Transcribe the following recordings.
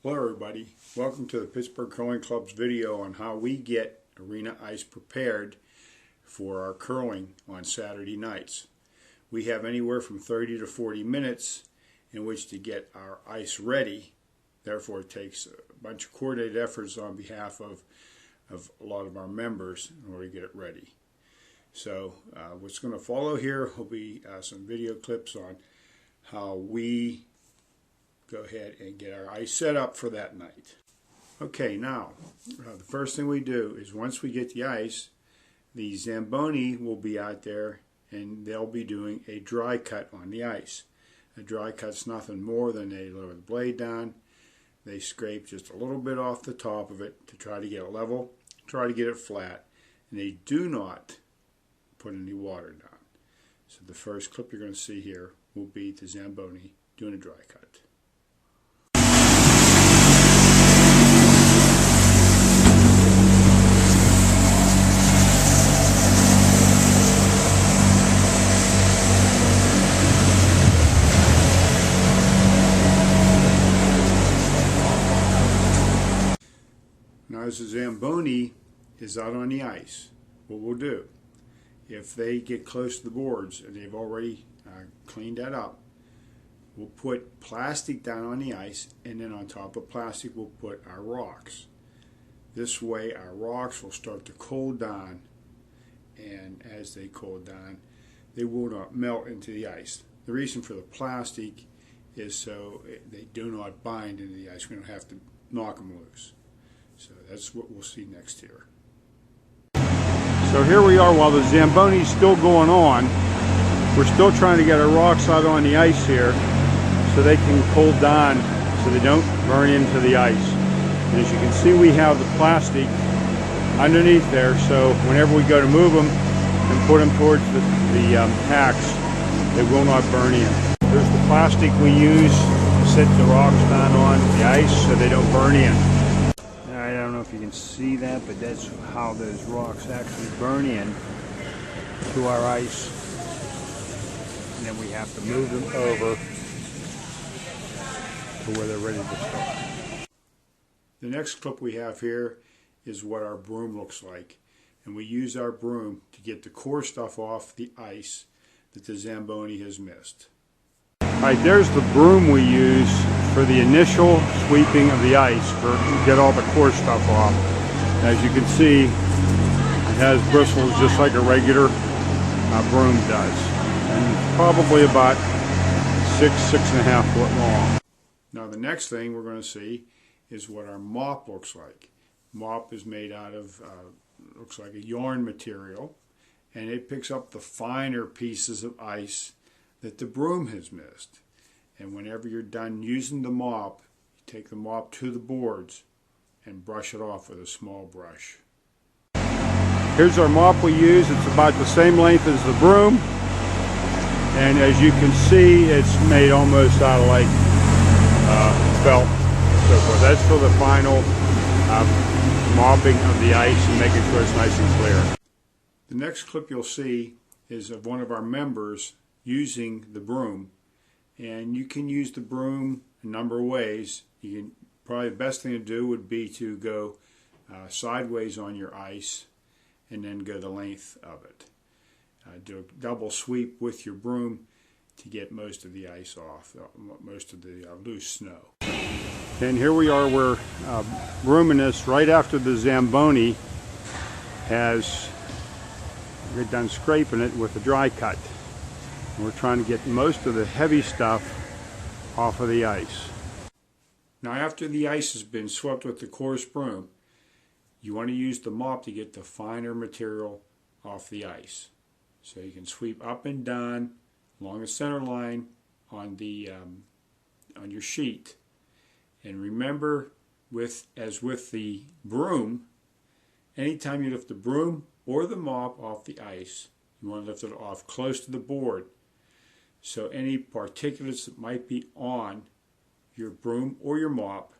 Hello everybody, welcome to the Pittsburgh Curling Club's video on how we get arena ice prepared for our curling on Saturday nights. We have anywhere from 30 to 40 minutes in which to get our ice ready. Therefore it takes a bunch of coordinated efforts on behalf of a lot of our members in order to get it ready. So what's going to follow here will be some video clips on how we go ahead and get our ice set up for that night. Okay, now the first thing we do is once we get the ice, the Zamboni will be out there and they'll be doing a dry cut on the ice. A dry cut's nothing more than they lower the blade down, they scrape just a little bit off the top of it to try to get it level, try to get it flat, and they do not put any water down. So the first clip you're going to see here will be the Zamboni doing a dry cut. Now as the Zamboni is out on the ice, what we'll do, if they get close to the boards and they've already cleaned that up, we'll put plastic down on the ice, and then on top of plastic we'll put our rocks. This way our rocks will start to cool down, and as they cool down they will not melt into the ice. The reason for the plastic is so they do not bind into the ice. We don't have to knock them loose. So that's what we'll see next here. So here we are while the Zamboni's still going on. We're still trying to get our rocks out on the ice here so they can cool down so they don't burn into the ice. And as you can see, we have the plastic underneath there, so whenever we go to move them and put them towards the tacks, they will not burn in. There's the plastic we use to set the rocks down on the ice so they don't burn in. I don't know if you can see that, but that's how those rocks actually burn in to our ice. And then we have to move them over to where they're ready to start. The next clip we have here is what our broom looks like. And we use our broom to get the core stuff off the ice that the Zamboni has missed. Alright, there's the broom we use for the initial sweeping of the ice to get all the core stuff off. As you can see, it has bristles just like a regular broom does, and probably about 6.5 foot long. Now the next thing we're going to see is what our mop looks like. Mop is made out of looks like a yarn material, and it picks up the finer pieces of ice that the broom has missed. And whenever you're done using the mop, you take the mop to the boards and brush it off with a small brush. Here's our mop we use. It's about the same length as the broom, and as you can see, it's made almost out of like felt and so forth. That's for the final mopping of the ice and making sure it's nice and clear. The next clip you'll see is of one of our members using the broom, and you can use the broom a number of ways. Probably the best thing to do would be to go sideways on your ice and then go the length of it. Do a double sweep with your broom to get most of the ice off, most of the loose snow. And here we are, we're brooming this right after the Zamboni has done scraping it with a dry cut. We're trying to get most of the heavy stuff off of the ice. Now after the ice has been swept with the coarse broom, you want to use the mop to get the finer material off the ice. So you can sweep up and down along the center line on your sheet. And remember, as with the broom, anytime you lift the broom or the mop off the ice, you want to lift it off close to the board. So any particulates that might be on your broom or your mop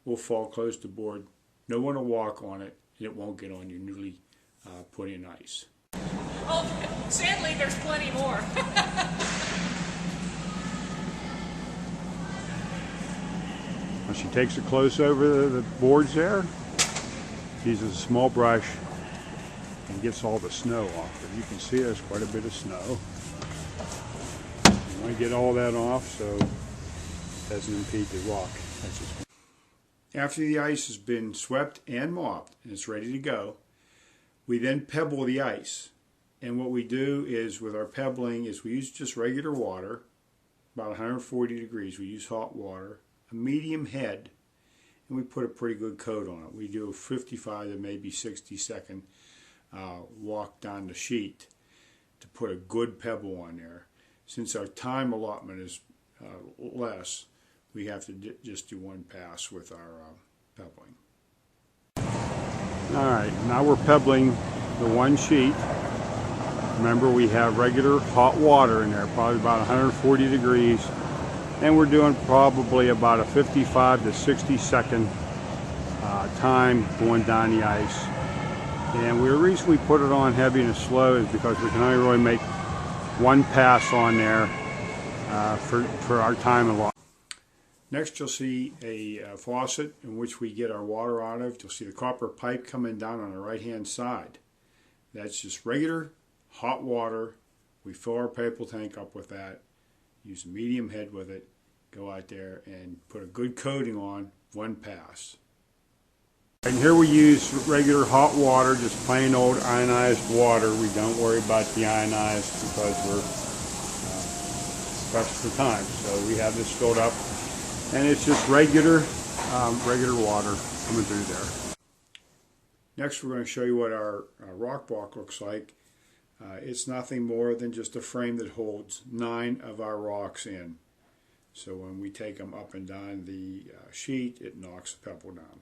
will fall close to the board. No one will walk on it, and it won't get on your newly put in ice. Oh, sadly, there's plenty more. She takes it close over the boards there, uses a small brush, and gets all the snow off. As you can see, there's quite a bit of snow. You want to get all that off so it doesn't impede the rock. After the ice has been swept and mopped and it's ready to go, we then pebble the ice. And what we do is with our pebbling is we use just regular water, about 140 degrees. We use hot water, a medium head, and we put a pretty good coat on it. We do a 55 to maybe 60-second walk down the sheet to put a good pebble on there. Since our time allotment is less, we have to just do one pass with our pebbling. Alright, now we're pebbling the one sheet. Remember, we have regular hot water in there, probably about 140 degrees, and we're doing probably about a 55 to 60 second time going down the ice. And the reason we put it on heavy and slow is because we can only really make one pass on there for our time allotment. Next, you'll see a faucet in which we get our water out of. You'll see the copper pipe coming down on the right-hand side. That's just regular hot water. We fill our paper tank up with that, use a medium head with it, go out there and put a good coating on, one pass. And here we use regular hot water, just plain old ionized water. We don't worry about the ionized because we're pressed for time. So we have this filled up, and it's just regular water coming through there. Next, we're going to show you what our rock block looks like. It's nothing more than just a frame that holds 9 of our rocks in. So when we take them up and down the sheet, it knocks the pebble down.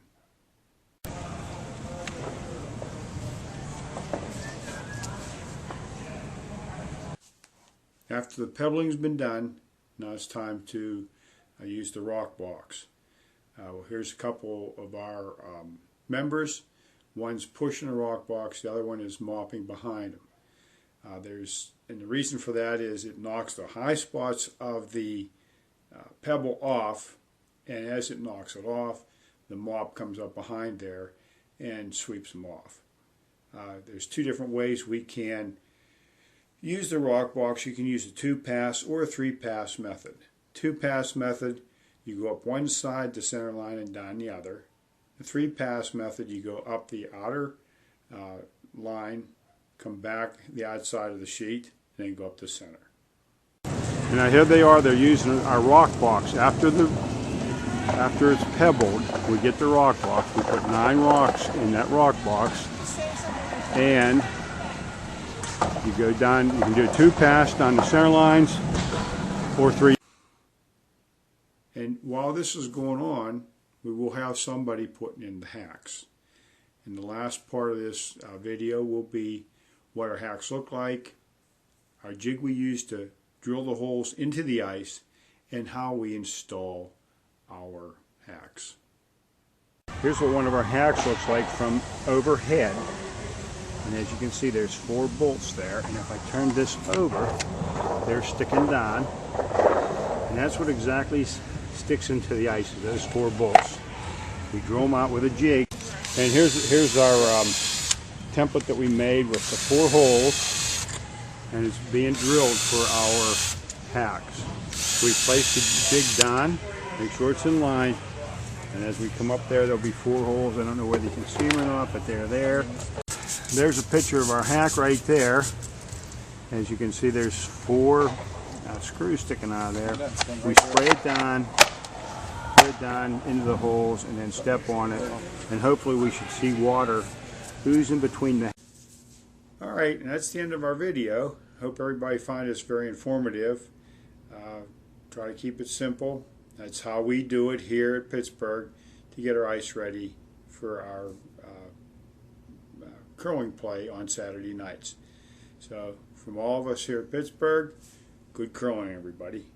After the pebbling's been done, now it's time to use the rock blocks. Well, here's a couple of our members. One's pushing a rock box, the other one is mopping behind them. And the reason for that is it knocks the high spots of the pebble off, and as it knocks it off, the mop comes up behind there and sweeps them off. There's 2 different ways we can use the rock box. You can use a 2-pass or a 3-pass method. 2-pass method, you go up one side, the center line, and down the other. The 3-pass method, you go up the outer line, come back the outside of the sheet, and then go up the center. And now here they are, they're using our rock box. After it's pebbled, we get the rock box. We put 9 rocks in that rock box, and you go down, you can do a 2-pass down the center lines, or 3. And while this is going on, we will have somebody putting in the hacks. And the last part of this video will be what our hacks look like, our jig we use to drill the holes into the ice, and how we install our hacks. Here's what one of our hacks looks like from overhead. And as you can see, there's 4 bolts there. And if I turn this over, they're sticking down. And that's what exactly sticks into the ice, is those 4 bolts. We drill them out with a jig. And here's our template that we made with the 4 holes, and it's being drilled for our hacks. We place the jig down, make sure it's in line, and as we come up there, there'll be 4 holes. I don't know whether you can see them or not, but they're there. There's a picture of our hack right there. As you can see, there's 4 screws sticking out of there. We spray it down, put it down into the holes, and then step on it, and hopefully we should see water oozing between the. Alright, and that's the end of our video. Hope everybody find this very informative. Try to keep it simple. That's how we do it here at Pittsburgh to get our ice ready for our curling play on Saturday nights. So from all of us here at Pittsburgh, good curling, everybody.